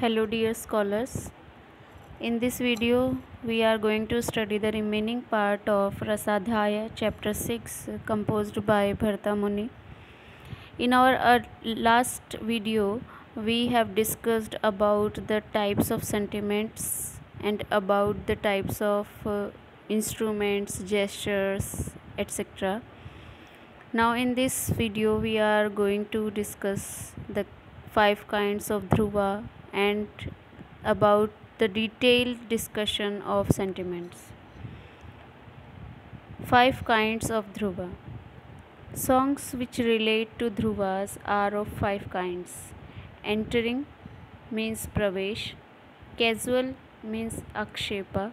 Hello dear scholars. In this video we are going to study the remaining part of Rasadhyaya chapter 6 composed by Bharata Muni. In our last video we have discussed about the types of sentiments and about the types of instruments, gestures, etc. Now in this video we are going to discuss the 5 kinds of dhruva and about the detailed discussion of sentiments. 5 kinds of dhruva. Songs which relate to dhruvas are of 5 kinds. Entering means pravesh, casual means akshepa,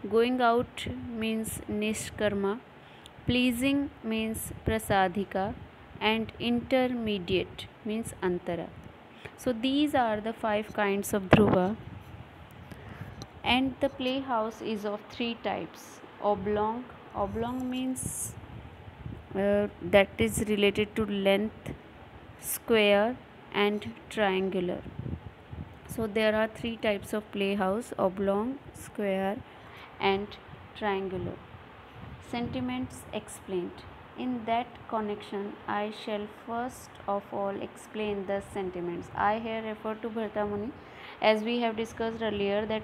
going out means nishkarma, pleasing means prasadhika, and intermediate means antara. So these are the 5 kinds of dhruva. And the playhouse is of 3 types. Oblong means that is related to length, square, and triangular. So there are 3 types of playhouse: oblong, square, and triangular. Sentiments explained. In that connection, I shall first of all explain the sentiments. I here refer to Bharata Muni, as we have discussed earlier that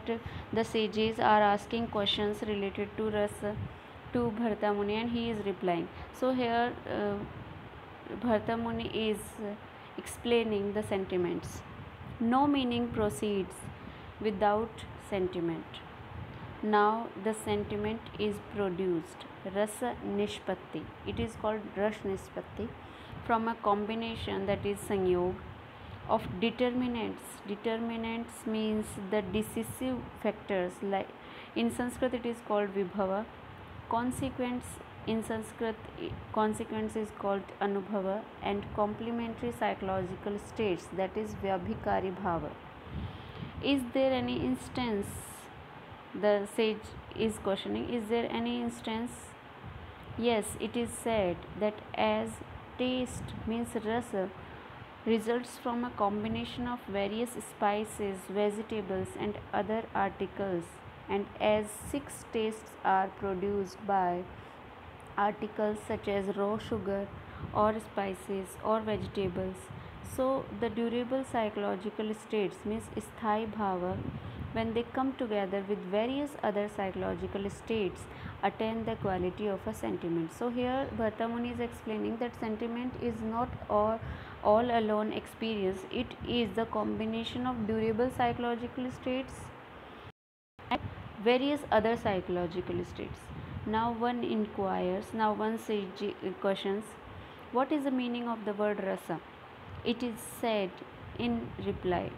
the sages are asking questions related to rasa to Bharata Muni and he is replying. So here Bharata Muni is explaining the sentiments. No meaning proceeds without sentiment. Now the sentiment is produced, rasa nishpatti. It is called ras nishpatti from a combination, that is sanyog, of determinants. Determinants means the decisive factors. Like in Sanskrit it is called vibhava. Consequence in Sanskrit, consequence is called anubhava, and complementary psychological states, that is vyabhikari bhava. Is there any instance, the sage is questioning, is there any instance? Yes, it is said that as taste means rasa results from a combination of various spices, vegetables, and other articles, and as 6 tastes are produced by articles such as raw sugar or spices or vegetables, so the durable psychological states means sthai bhava, when they come together with various other psychological states, attain the quality of a sentiment. So here Bharata Muni is explaining that sentiment is not all alone experience, it is the combination of durable psychological states and various other psychological states. Now one sage questions, what is the meaning of the word rasa? It is said in reply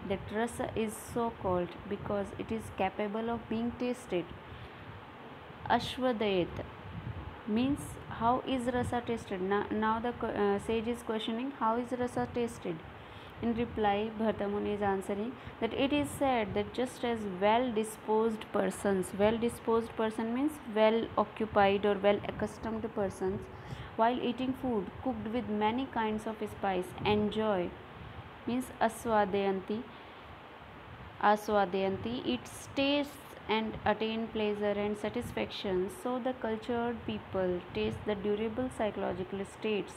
that rasa is so called because it is capable of being tasted. Ashwadayat means how is rasa tasted? Now the sage is questioning how is rasa tasted. In reply, Bharata Muni is answering that it is said that just as well disposed person means well occupied or well accustomed persons, while eating food cooked with many kinds of spice, enjoy means aswadayanti its tastes and attain pleasure and satisfaction, so the cultured people taste the durable psychological states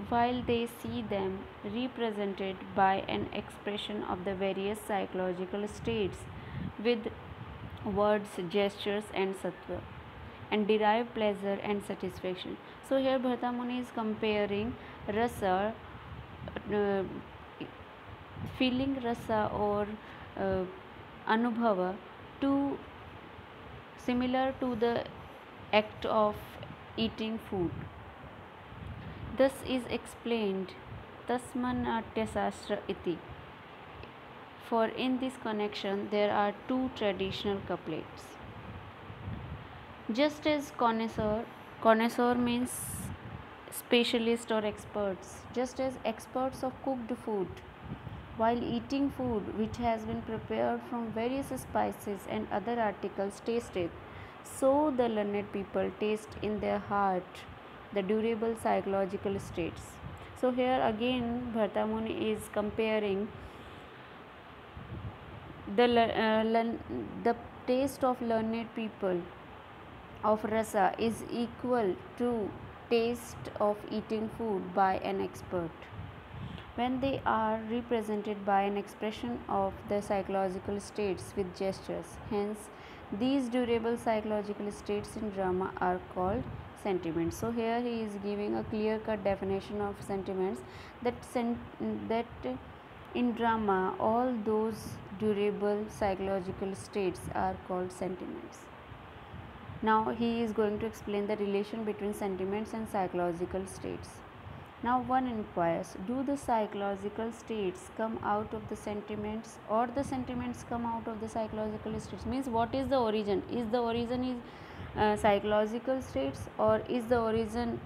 while they see them represented by an expression of the various psychological states with words, gestures, and sattva, and derive pleasure and satisfaction. So here Bharata Muni is comparing rasa, uh, feeling rasa or uh, anubhava, to similar to the act of eating food. Thus is explained Tasmanatyasastra iti. For in this connection there are 2 traditional couplets. Just as connoisseur means specialist or experts, just as experts of cooked food, while eating food which has been prepared from various spices and other articles tasted, so the learned people taste in their heart the durable psychological states. So here again Bharata Muni is comparing The taste of learned people of rasa is equal to taste of eating food by an expert when they are represented by an expression of the psychological states with gestures. Hence, these durable psychological states in drama are called sentiments. So here he is giving a clear-cut definition of sentiments, that in drama all those durable psychological states are called sentiments. Now he is going to explain the relation between sentiments and psychological states. Now one inquires, do the psychological states come out of the sentiments, or the sentiments come out of the psychological states? Means, what is the origin? Is the origin is psychological states, or is the origin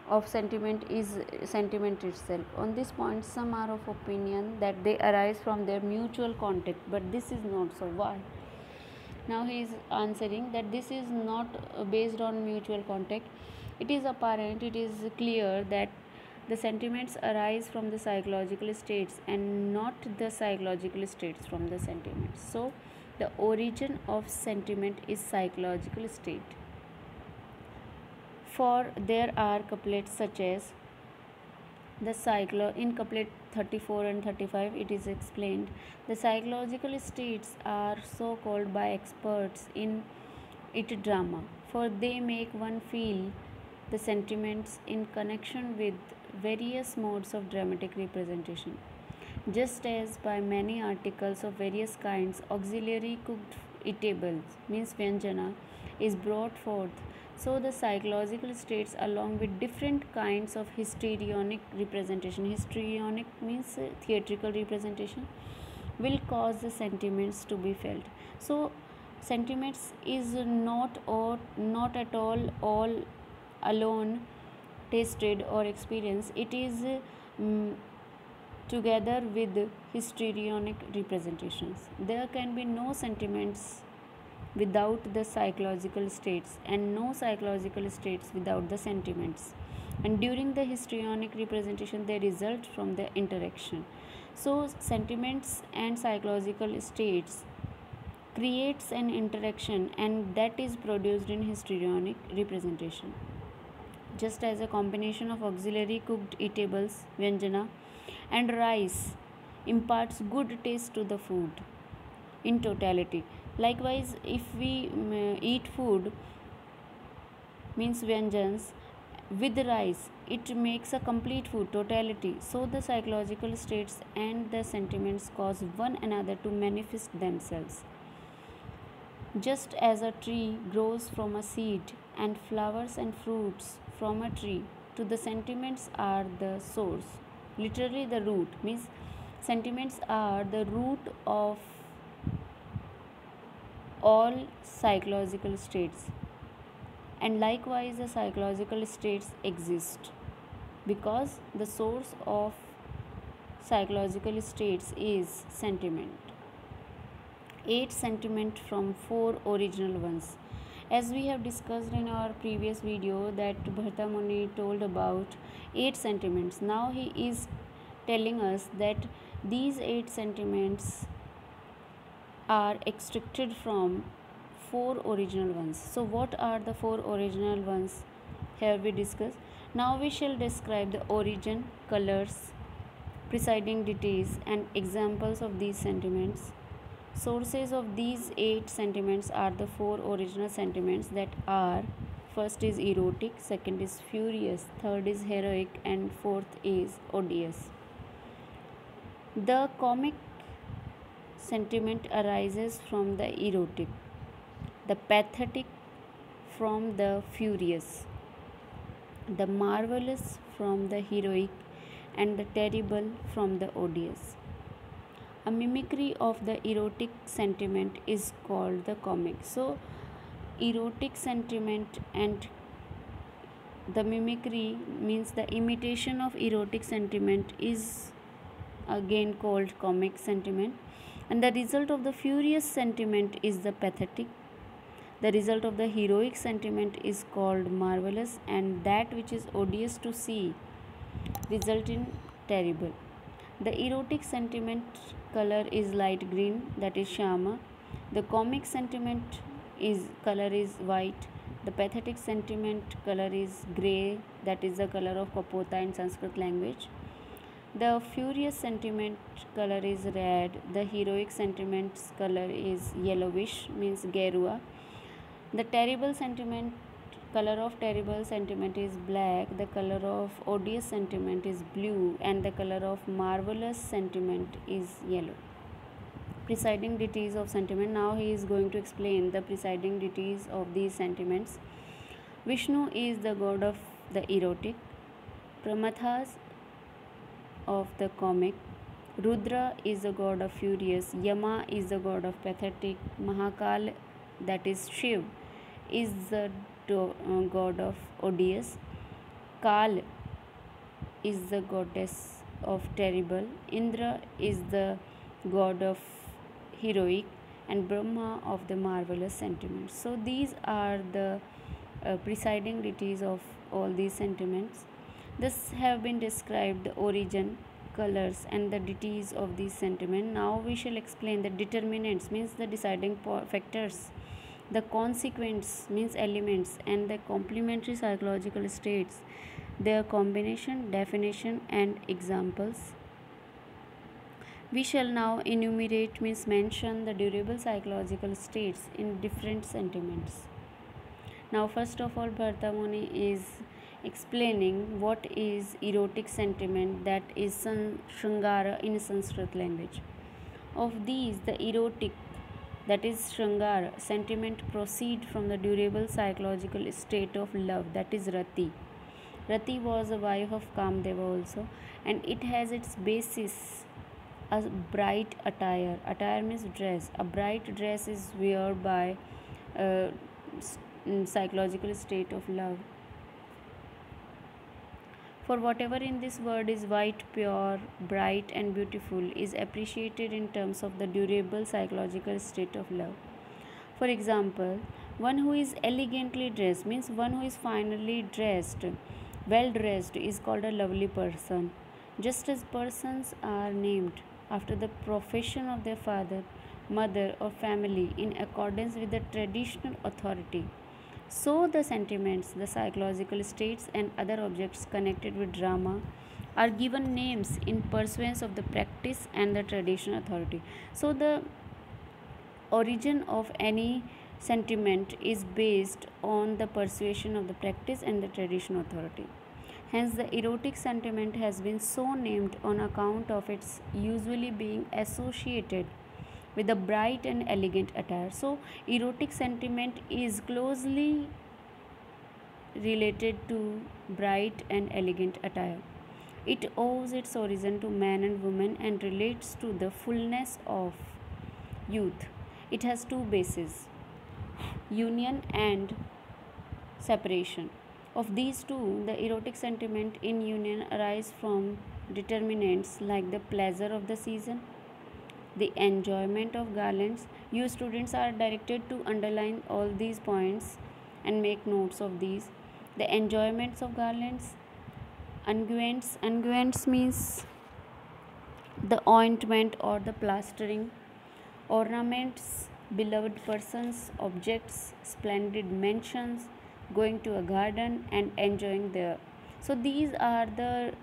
of sentiment is sentiment itself? On this point, some are of opinion that they arise from their mutual contact, but this is not so. Why? Now he is answering that this is not based on mutual contact. It is apparent, it is clear that the sentiments arise from the psychological states and not the psychological states from the sentiments. So the origin of sentiment is psychological state. For there are couplets such as in couplet 34 and 35 it is explained, the psychological states are so called by experts in it drama, for they make one feel the sentiments in connection with various modes of dramatic representation. Just as by many articles of various kinds auxiliary cooked eatables means vyanjana is brought forth, so the psychological states along with different kinds of histrionic representation, histrionic means theatrical representation, will cause the sentiments to be felt. So sentiments is not at all alone tasted or experienced. It is together with histrionic representations. There can be no sentiments without the psychological states, and no psychological states without the sentiments, and during the histrionic representation they result from the interaction. So sentiments and psychological states creates an interaction, and that is produced in histrionic representation. Just as a combination of auxiliary cooked eatables vyanjana and rice imparts good taste to the food in totality, likewise if we eat food means vyanjans with rice, it makes a complete food totality. So the psychological states and the sentiments cause one another to manifest themselves. Just as a tree grows from a seed and flowers and fruits from a tree, to the sentiments are the source, literally the root, means sentiments are the root of all psychological states, and likewise the psychological states exist because the source of psychological states is sentiment. 8 sentiment from 4 original ones. As we have discussed in our previous video that Bharata Muni told about 8 sentiments. Now he is telling us that these 8 sentiments are extracted from 4 original ones. So what are the 4 original ones? Here we discuss. Now we shall describe the origin, colors, presiding deities and examples of these sentiments. Sources of these 8 sentiments are the 4 original sentiments that are: first is erotic, second is furious, third is heroic, and fourth is odious. The comic sentiment arises from the erotic, the pathetic from the furious, the marvelous from the heroic, and the terrible from the odious. A mimicry of the erotic sentiment is called the comic. So erotic sentiment and the mimicry means the imitation of erotic sentiment is again called comic sentiment, and the result of the furious sentiment is the pathetic. The result of the heroic sentiment is called marvelous, and that which is odious to see result in terrible. The erotic sentiment color is light green, that is Shama. The comic sentiment is color is white. The pathetic sentiment color is grey, that is the color of Kapota in Sanskrit language. The furious sentiment color is red. The heroic sentiment's color is yellowish, means Gerua. The terrible sentiment color of terrible sentiment is black. The color of odious sentiment is blue, and the color of marvelous sentiment is yellow. Presiding deities of sentiment. Now he is going to explain the presiding deities of these sentiments. Vishnu is the god of the erotic. Pramathas of the comic. Rudra is the god of furious. Yama is the god of pathetic. Mahakal, that is Shiv, is the god of odious. Kal is the goddess of terrible. Indra is the god of heroic, and Brahma of the marvelous sentiments. So these are the presiding deities of all these sentiments. This have been described the origin, colors, and the deities of these sentiments. Now we shall explain the determinants, means the deciding factors, the consequents, means elements, and the complementary psychological states, their combination, definition, and examples. We shall now enumerate, means mention the durable psychological states in different sentiments. Now first of all, Bharata Muni is explaining what is erotic sentiment, that is Shringara in Sanskrit language. Of these, the erotic, that is Shringara sentiment, proceed from the durable psychological state of love, that is Rati. Rati was a wife of Kamdeva also, and it has its basis a bright attire. Attire means dress. A bright dress is worn by psychological state of love. For whatever in this world is white, pure, bright, and beautiful is appreciated in terms of the durable psychological state of love. For example, one who is elegantly dressed, means one who is finely dressed, well dressed, is called a lovely person. Just as persons are named after the profession of their father, mother, or family in accordance with the traditional authority, so the sentiments, the psychological states, and other objects connected with drama are given names in pursuance of the practice and the traditional authority. So the origin of any sentiment is based on the persuasion of the practice and the traditional authority. Hence, the erotic sentiment has been so named on account of its usually being associated with a bright and elegant attire. So, erotic sentiment is closely related to bright and elegant attire. It owes its origin to man and woman and relates to the fullness of youth. It has two bases, union and separation. Of these two, the erotic sentiment in union arise from determinants like the pleasure of the season, the enjoyment of garlands. You students are directed to underline all these points and make notes of these. The enjoyments of garlands, unguents. Unguents means the ointment or the plastering. Ornaments, beloved persons, objects, splendid mansions, going to a garden and enjoying there. So these are the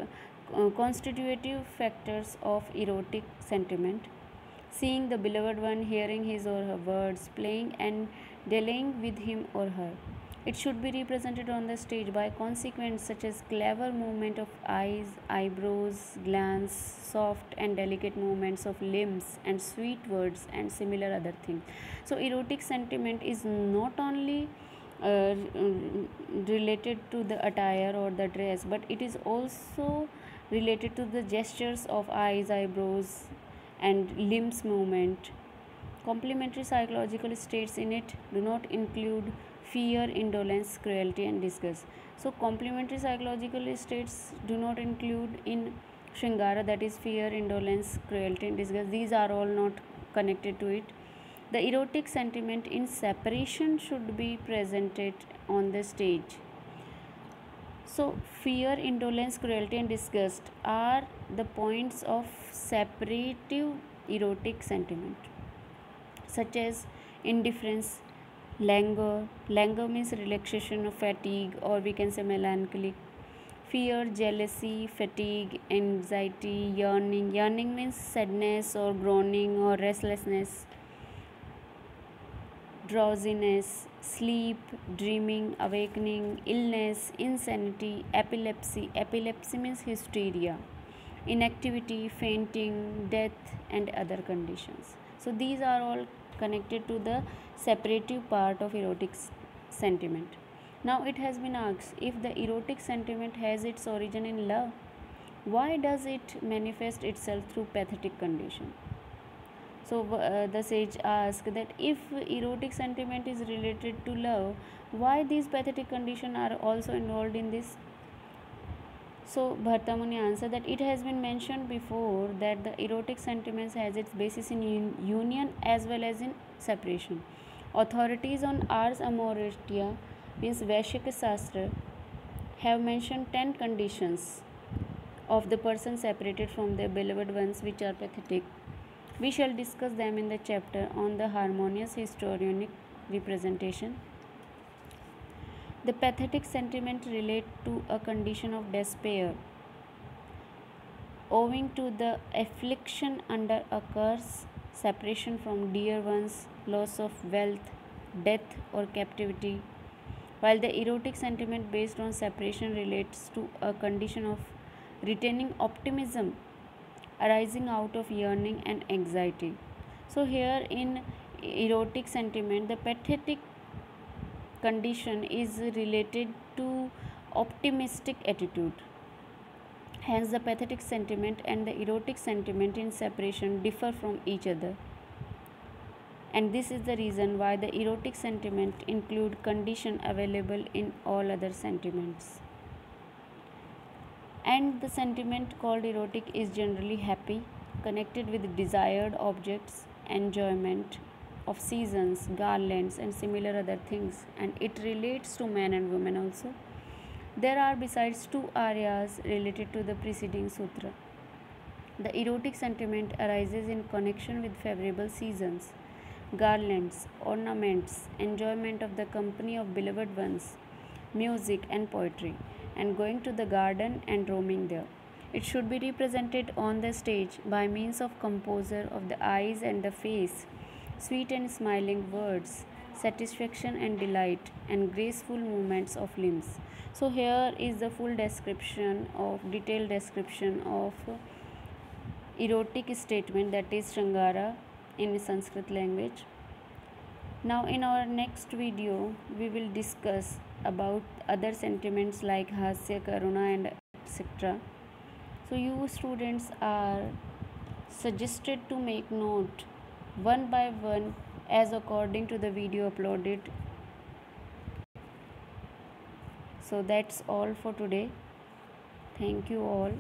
constitutive factors of erotic sentiment. Seeing the beloved one, hearing his or her words, playing and dallying with him or her. It should be represented on the stage by consequence such as clever movement of eyes, eyebrows, glance, soft and delicate movements of limbs, and sweet words and similar other things. So erotic sentiment is not only related to the attire or the dress, but it is also related to the gestures of eyes, eyebrows, and limbs movement. Complementary psychological states in it do not include fear, indolence, cruelty, and disgust. So complementary psychological states do not include in Shringara, that is fear, indolence, cruelty, and disgust. These are all not connected to it. The erotic sentiment in separation should be presented on the stage. So fear, indolence, cruelty, and disgust are the points of separative erotic sentiment, such as indifference, languor. Languor means relaxation of fatigue, or we can say melancholic. Fear, jealousy, fatigue, anxiety, yearning. Yearning means sadness or groaning or restlessness. Drowsiness, sleep, dreaming, awakening, illness, insanity, epilepsy. Epilepsy means hysteria, inactivity, fainting, death, and other conditions. So, these are all connected to the separative part of erotic sentiment. Now, it has been asked, if the erotic sentiment has its origin in love, why does it manifest itself through pathetic condition? So the sage asked that if erotic sentiment is related to love, why these pathetic conditions are also involved in this? So Bhartamuni answered that it has been mentioned before that the erotic sentiments has its basis in union as well as in separation. Authorities on Ars Amortia, means Vaishya Shastra, have mentioned 10 conditions of the person separated from their beloved ones which are pathetic. We shall discuss them in the chapter on the harmonious histrionic representation. The pathetic sentiment relate to a condition of despair owing to the affliction under a curse, separation from dear ones, loss of wealth, death or captivity, while the erotic sentiment based on separation relates to a condition of retaining optimism arising out of yearning and anxiety. So here in erotic sentiment, the pathetic condition is related to optimistic attitude. Hence the pathetic sentiment and the erotic sentiment in separation differ from each other. And this is the reason why the erotic sentiment include condition available in all other sentiments. And the sentiment called erotic is generally happy, connected with desired objects, enjoyment of seasons, garlands, and similar other things, and it relates to men and women also. There are besides two areas related to the preceding sutra. The erotic sentiment arises in connection with favorable seasons, garlands, ornaments, enjoyment of the company of beloved ones, music, and poetry, and going to the garden and roaming there. It should be represented on the stage by means of composure of the eyes and the face, sweet and smiling words, satisfaction and delight, and graceful movements of limbs. So here is the full description of detailed description of erotic statement, that is Shringara in Sanskrit language. Now in our next video we will discuss about other sentiments like Hasya, Karuna and etc. So you students are suggested to make note one by one as according to the video uploaded. So that's all for today. Thank you all.